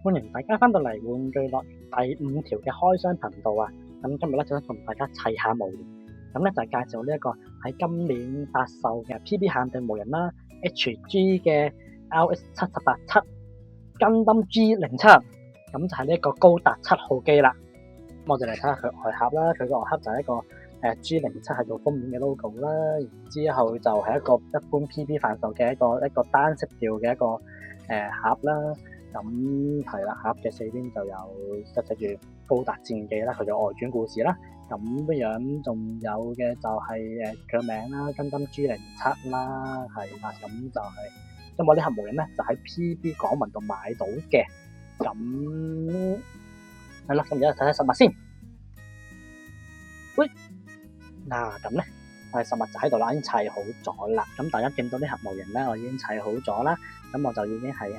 歡迎大家翻到嚟玩具樂園第5條嘅開箱頻道啊！咁今日咧就想同大家砌下模型，咁咧就係介紹呢一個喺今年發售嘅 PB 限定模型啦，HG 嘅 RX-787 Gundam G07，咁就係呢一個高達7號機啦。咁我哋嚟睇下佢外盒啦，佢個外盒就係一個G07係做封面嘅 logo 啦，然之後就係一個一般 PB 販售嘅一個單色調嘅一個盒啦。咁係啦，盒嘅四邊就有寫住高達戰記啦，佢嘅外傳故事啦。咁樣仲有嘅就係佢個名啦，Gundam G07啦，係啦。咁就係因為呢盒模型咧就喺 PB 港文度買到嘅。咁係啦，咁而家睇睇實物先。喂，嗱咁咧，我哋實物就喺度啦，已經砌好咗啦。咁大家見到呢盒模型咧，我已經砌好咗啦。咁我就已經係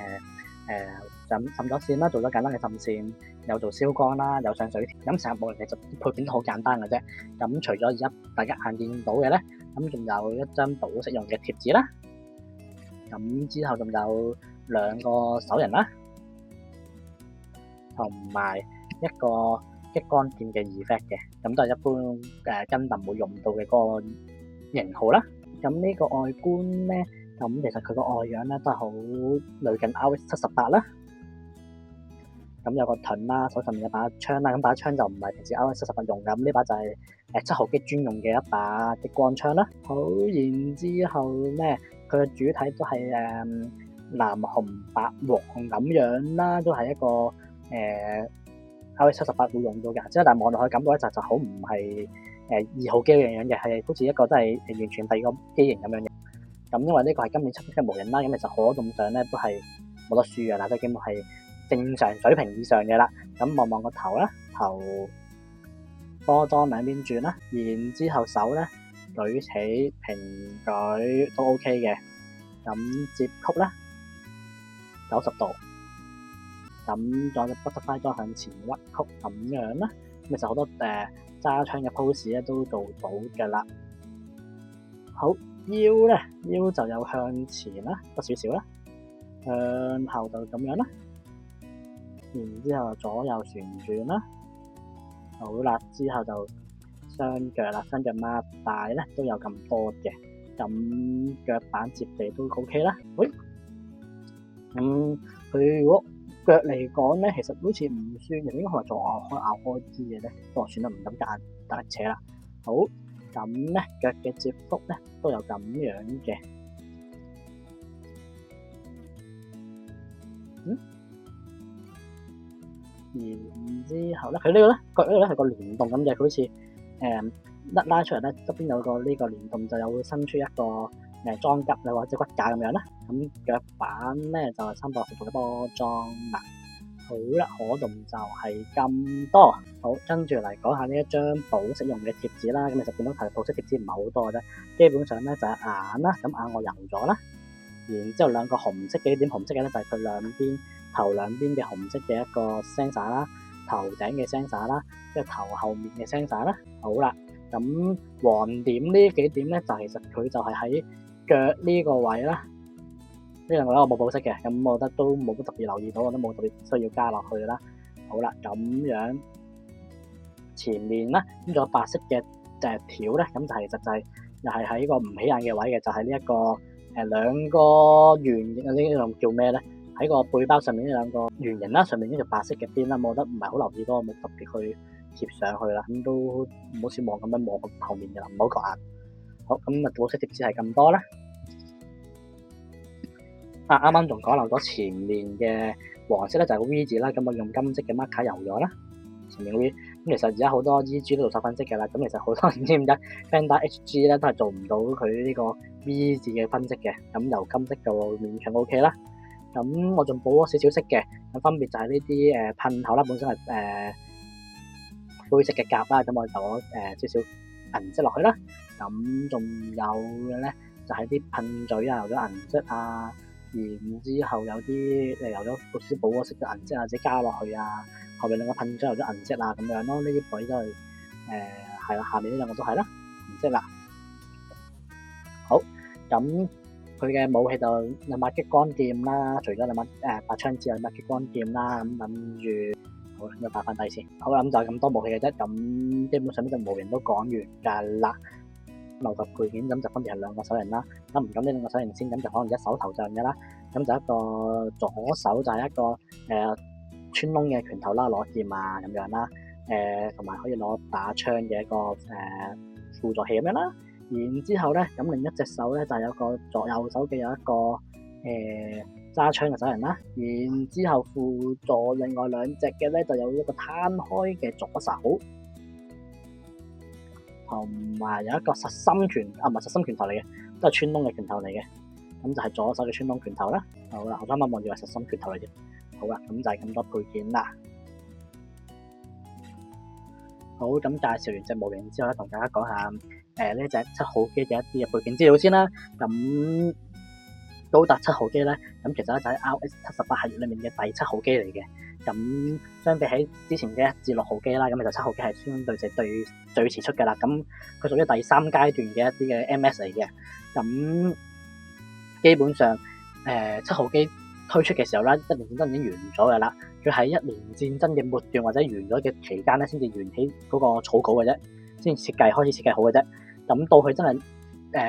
滲咗線啦，做咗簡單嘅滲線，有做燒乾啦，有上水田。咁成日模型其實配件都好簡單嘅啫。咁除咗而家大家眼見到嘅咧，咁仲有一張保色用嘅貼紙啦。咁之後仲有兩個手人啦，同埋一個激光劍嘅 effect 嘅。咁都係一般Gundam會用到嘅嗰個型號啦。咁呢個外觀咧，咁其實佢個外樣咧都係好類近 RX-78啦。咁有個盾啦，手上面有把槍啦，咁把槍就唔係平時 RX-78用嘅，咁呢把就係7號機專用嘅一把激光槍啦。好，然之後咧，佢嘅主體都係藍紅白黃咁樣啦，都係一個RX-78會用到嘅，即係但係望落去感覺咧就好唔係2號機嘅樣嘅，係好似一個真係完全第二個機型咁樣嘅。咁因為呢個係今年出嘅模型啦，咁其實可動上咧都係冇得輸嘅啦，即係基本係正常水平以上嘅啦。咁望望個頭啦，頭波裝兩邊轉啦，然之後手咧舉起平舉都 OK 嘅。咁接曲啦90度，咁再 butterfly 裝向前屈曲咁樣啦。咁其實好多揸槍嘅 pose 咧都做到嘅啦。好，腰咧腰就有向前啦，多少少啦，向後就咁樣啦。然之後左右旋轉啦，好啦，之後就雙腳啦，雙腳擘大咧都有咁多嘅，咁腳板接地都 OK 啦。喂，佢如果腳嚟講咧，其實好似唔算，應該係咪做咬開啲嘅咧？不過算啦，唔敢夾硬大扯啦。好，咁咧腳嘅接觸咧都有咁樣嘅。然之後咧，佢呢個咧腳呢度咧係個連動咁嘅，佢好似一拉出嚟咧，側邊有個呢個連動，就有會伸出一個裝甲啦或者骨架咁樣啦。咁腳板咧就係360度嘅波裝啦。好啦，可動就係咁多。好，跟住嚟講下呢一張保色用嘅貼紙啦。咁其實見到佢保色貼紙唔係好多嘅啫，基本上咧就係眼啦。咁眼我油咗啦，然之後兩個紅色嘅點紅色嘅咧就係佢頭兩邊嘅紅色嘅一個 sensor 啦，頭頂嘅 sensor 啦，即係頭後面嘅 sensor 啦。好啦，咁黃點呢幾點咧，就其實佢就係喺腳呢個位啦。呢兩個咧我冇保色嘅，咁我覺得都冇乜特別留意到，我都冇特別需要加落去啦。好啦，咁樣前面啦，咁仲有白色嘅條咧，咁就其實就係又係喺個唔起眼嘅位嘅，就係呢一個兩個圓形呢種叫咩咧？喺個背包上面呢兩個圓形啦，上面呢條白色嘅邊啦，我覺得唔係好留意到，我冇特別去貼上去啦。咁都唔好似望咁樣望後面嘅啦，唔好覺眼。好，咁啊保色貼紙係咁多啦。啱啱仲講漏咗前面嘅黃色咧，就係個 V 字啦。咁我用金色嘅 marker 油咗啦，前面個 V。咁其實而家好多 EG 都做手粉色嘅啦。咁其實好多人知唔知 Bandai HG 咧都係做唔到佢呢個 V 字嘅分色嘅。咁由金色就勉強 OK 啦。咁我仲補咗少少色嘅，咁分別就係呢啲噴頭啦，本身係灰色嘅甲啦，咁我就攞少少銀色落去啦。咁仲有嘅咧就係啲噴嘴啊，有咗銀色啊，然之後有啲有咗少少補咗色嘅銀色啊，自己加落去啊，後面兩個噴嘴有咗銀色啊咁樣咯，呢啲位都係係啦，下面呢兩個都係啦，銀色啦。好，咁佢嘅武器就兩把激光劍啦，除咗兩把把槍之外，兩把激光劍啦，咁諗住好啦，咁就擺翻低先。好啦，咁就咁多武器嘅啫，咁基本上呢隻模型都講完㗎啦。流及配件咁就分別係兩個手型啦。咁唔講呢兩個手型先，咁就可能一手頭像嘅啦。咁就一個左手就係一個穿窿嘅拳頭啦，攞劍啊咁樣啦。同埋可以攞打槍嘅一個輔助器咁樣啦。然之後咧，咁另一隻手咧就係有個右手嘅有一個揸槍嘅手型啦。然之後輔助另外兩隻嘅咧就有一個攤開嘅左手。同埋有一個實心拳，唔係實心拳頭嚟嘅，都係穿窿嘅拳頭嚟嘅。咁就係左手嘅穿窿拳頭啦。好啦，我啱啱望住係實心拳頭嚟嘅。好啦，咁就係咁多配件啦。好，咁介紹完隻模型之後咧，同大家講下呢隻7號機嘅一啲嘅背景資料先啦。咁高達7號機咧，咁其實咧就係 RX78 系列裡面嘅第7號機嚟嘅。咁相比起之前嘅1至6號機啦，咁其實7號機係相對最遲出嘅啦。咁佢屬於第3階段嘅一啲嘅 MS 嚟嘅。咁基本上7號機推出嘅時候咧，1年戰爭已經完咗嘅啦。佢喺1年戰爭嘅末段或者完咗嘅期間咧，先至完起嗰個草稿嘅啫，先開始設計好嘅啫。咁到佢真係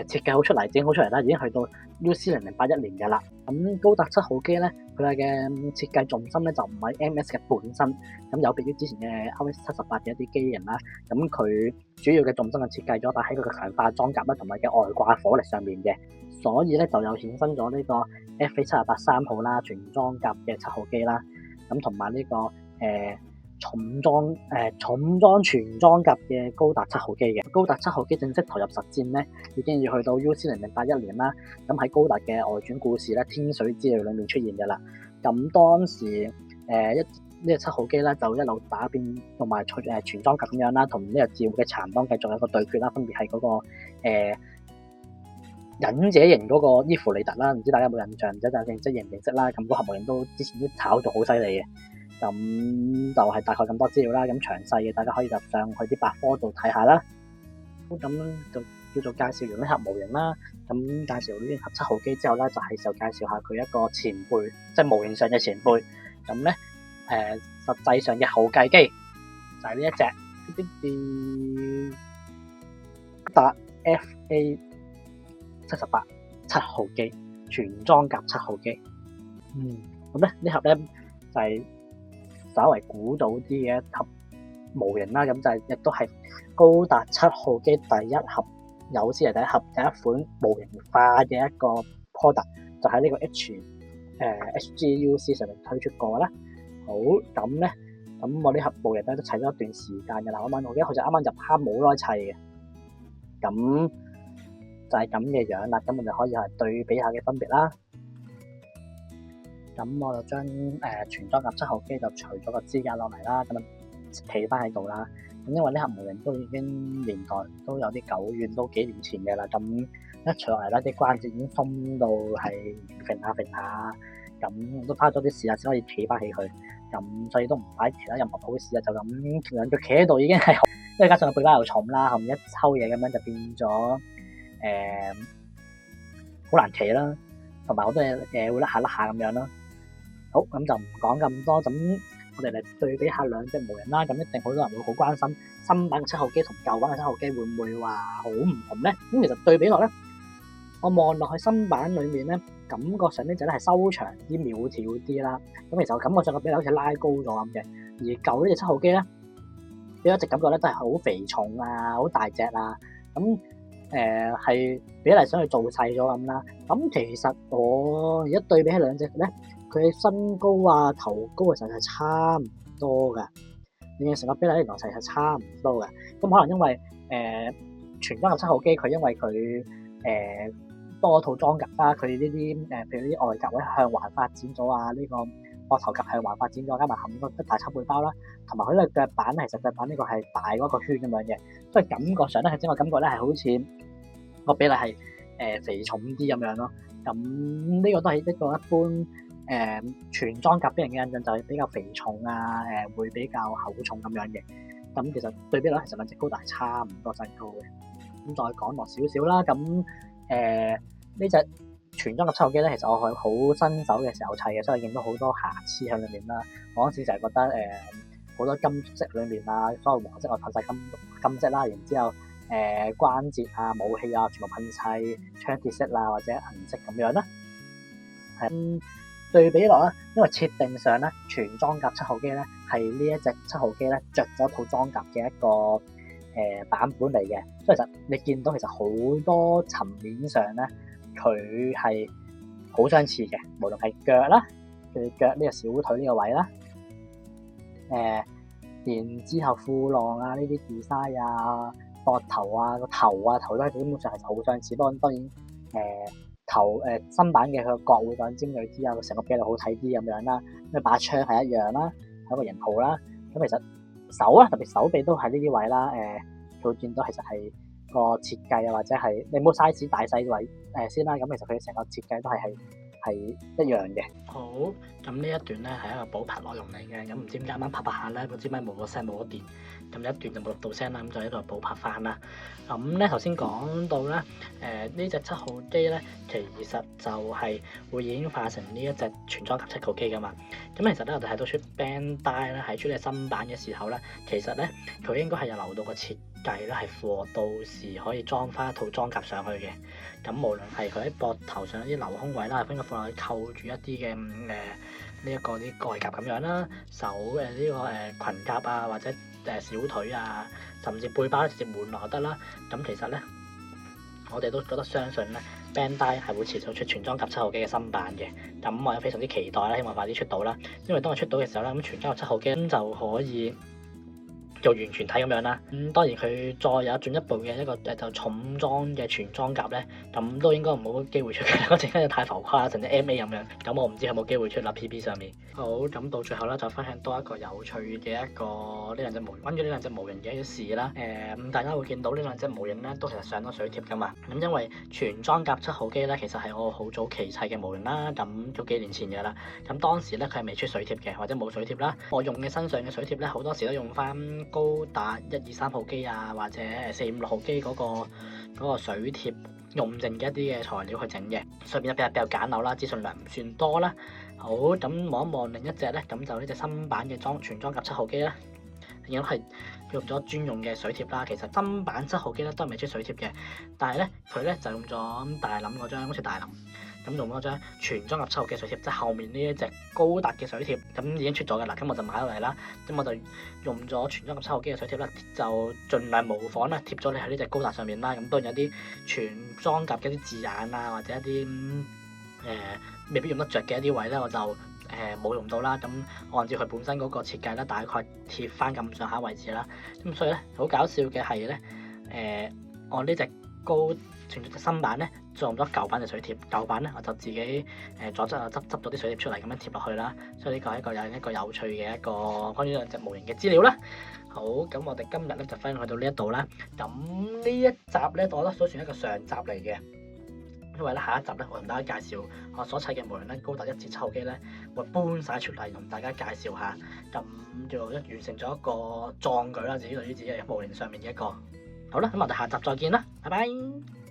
設計好出嚟，整好出嚟啦，已經去到 UC0081年嘅啦。咁高達7號機咧，佢嘅設計重心咧就唔係 MS 嘅本身，咁有別於之前嘅 RX78 嘅一啲機型啦。咁佢主要嘅重心係設計咗擺喺佢嘅強化裝甲啦，同埋嘅外掛火力上面嘅，所以咧就有衍生咗呢個 FA783 號啦，全裝甲嘅7號機啦。咁同埋呢個重裝全裝甲嘅高達7號機嘅。高達7號機正式投入實戰咧，已經要去到 UC0081年啦。咁喺高達嘅外傳故事咧，天水之淚裏面出現嘅啦。咁當時呢個7號機咧就一路打變同埋全裝甲咁樣啦，同呢個自護嘅殘黨繼續有一個對決啦，分別係嗰個忍者型嗰個伊芙利特啦，唔知大家有冇印象？唔知大家認唔認識啦？咁嗰盒模型都之前都炒到好犀利嘅。咁就係大概咁多資料啦。咁詳細嘅大家可以就上去啲百科度睇下啦。咁就叫做介紹完呢盒模型啦。咁介紹呢盒7號機之後咧，就係時候介紹下佢一個前輩，即係模型上嘅前輩。咁咧實際上嘅後繼機就係呢一隻達 FA78 7號機，全裝甲7號機。咁咧呢盒咧就係稍為古早啲嘅一盒模型啦。咁就係亦都係高達7號機第一盒有史以來第一款模型化嘅一個 product， 就喺呢個HGUC 上面推出過啦。好，咁咧，咁我呢盒模型咧都砌咗一段時間嘅啦。我記得好似啱啱入坑冇耐砌嘅，咁就係咁嘅樣啦。咁我就可以係對比下嘅分別啦。咁我就將全裝甲7號機就除咗個支架落嚟啦，咁啊企翻喺度啦。咁因為呢盒模型都已經年代都有啲久遠，都幾年前嘅啦。咁一除落嚟啦，啲關節已經鬆到係揈下，咁都花咗啲時間先可以企翻起佢。咁所以都唔擺其他任何 pose 啊，就咁兩腳企喺度已經係，因為加上個背包又重啦，後面一抽嘢咁樣就變咗好難企啦，同埋好多嘢會甩下咁樣啦。好，咁就唔講咁多，咁我哋嚟對比下兩隻模型啦。咁一定好多人會好關心新版嘅7號機同舊版嘅7號機會唔會話好唔同咧？咁其實對比落咧，我望落去新版裏面咧，感覺上呢隻咧係修長啲、苗條啲啦。咁其實我感覺上個比例好似拉高咗咁嘅，而舊呢隻7號機咧，俾我一直感覺咧都係好肥重啊、好大隻啊。咁係比例上去做細咗咁啦。咁其實我而家對比起兩隻咧，佢身高啊、頭高其實係差唔多㗎，連成個比例嚟講其實係差唔多㗎。咁可能因為全裝甲7號機佢因為佢多套裝甲啦，佢呢啲譬如啲外甲位向環發展咗啊，呢個膊頭甲向環發展咗，加埋後面個大抽背包啦，同埋佢呢個腳板其實腳板呢個係大嗰個圈咁樣嘅，所以感覺上咧係整個感覺咧係好似個比例係肥重啲咁樣咯。咁呢個都係一個一般全裝甲俾人嘅印象就係比較肥重啊，會比較厚重咁樣嘅。咁其實對比落其實兩隻高達係差唔多身高嘅。咁再講落少少啦，咁呢隻全裝甲七號機咧，其實我係好新手嘅時候砌嘅，所以見到好多瑕疵喺裏面啦。我嗰時就係覺得好多金色裏面啊，所有黃色我噴晒金色啦，然之後關節啊、武器啊全部噴晒槍鐵色啦或者銀色咁樣啦。對比落啦，因為設定上咧，全裝甲七號機咧係呢一隻七號機咧着咗套裝甲嘅一個版本嚟嘅，所以其實你見到其實好多層面上咧，佢係好相似嘅，無論係腳啦，佢腳呢個小腿呢個位啦，然之後褲浪啊呢啲 design 啊，膊頭啊個頭啊頭咧基本上係好相似，當然新版嘅佢個角會更尖銳啲啊，成個比例好睇啲咁樣啦，咁把槍係一樣啦，係一個型號啦，咁其實手啊特別手臂都係呢啲位啦，佢會見到其實係個設計啊或者係你冇 size 大細位先啦，咁其實佢成個設計都係一樣嘅。好，咁呢一段咧係一個補拍內容嚟嘅，咁唔知點解啱啱拍下咧，嗰支咪冇個聲冇個電，咁一段就冇錄到聲啦，咁就喺度補拍翻啦。咁咧頭先講到咧，呢隻七號機咧，其實就係會演化成呢一隻全裝甲七號機噶嘛。咁其實咧我哋睇到出 Bandai 咧喺出呢個新版嘅時候咧，其實咧佢應該係有留到個設計咧係貨到時可以裝翻一套裝甲上去嘅。咁無論係佢喺膊頭上有啲留空位啦，應該放落去扣住一啲嘅呢一個啲蓋甲咁樣啦，手嘅呢個裙甲啊或者小腿啊，甚至背包直接換落得啦。咁其實咧，我哋都覺得相信咧 Bandai 係會遲早出全裝甲七號機嘅新版嘅。咁我非常之期待啦，希望快啲出到啦。因為當佢出到嘅時候咧，咁全裝甲七號機就可以做完全體咁樣啦。當然佢再有進一步嘅一個就重裝嘅全裝甲咧，咁都應該冇機會出嘅。嗰陣間就太浮誇，甚至 MA 咁樣。咁我唔知有冇機會出啦 PB 上面。好，咁到最後咧就分享多一個有趣嘅一個關於呢兩隻模型嘅一啲事啦。大家會見到呢兩隻模型咧都其實上咗水貼噶嘛。咁因為全裝甲七號機咧其實係我好早期砌嘅模型啦，咁都幾年前嘅啦。咁當時咧佢係未出水貼嘅，或者冇水貼啦。我用嘅身上嘅水貼咧好多時都用翻高達123號機啊，或者456號機嗰個水貼用剩嘅一啲嘅材料去整嘅，上面比較簡陋啦，資訊量唔算多啦。好，咁望一望另一隻咧，咁就呢隻新版嘅全裝甲七號機啦，亦都係用咗專用嘅水貼啦。其實新版七號機咧都係未出水貼嘅，但係咧佢咧就用咗大林嗰張，好似大林咁用嗰張全裝甲七號機水貼，即係後面呢一隻高達嘅水貼，咁已經出咗嘅啦。咁我就買咗嚟啦，咁我就用咗全裝甲七號機嘅水貼啦，就盡量模仿啦，貼咗你喺呢隻高達上面啦。咁當然有啲全裝甲嘅啲字眼啊，或者一啲未必用得着嘅一啲位咧，我就冇用到啦。咁按照佢本身嗰個設計咧，大概貼翻咁上下位置啦。咁所以咧，好搞笑嘅係咧，我呢隻全新版咧，再用咗舊版嘅水貼。舊版咧，我就自己左側執咗啲水貼出嚟咁樣貼落去啦。所以呢個係一個有趣嘅一個關於兩隻模型嘅資料啦。好，咁我哋今日咧就分享去到呢一度啦。咁呢一集咧，我覺得都算一個上集嚟嘅。因為咧下一集咧，我同大家介紹我所砌嘅模型咧，高達1至7號機咧，會搬晒出嚟同大家介紹下，咁就完成咗一個壯舉啦，自己對於自己嘅模型上面嘅一個。好啦，咁我哋下集再見啦，拜拜。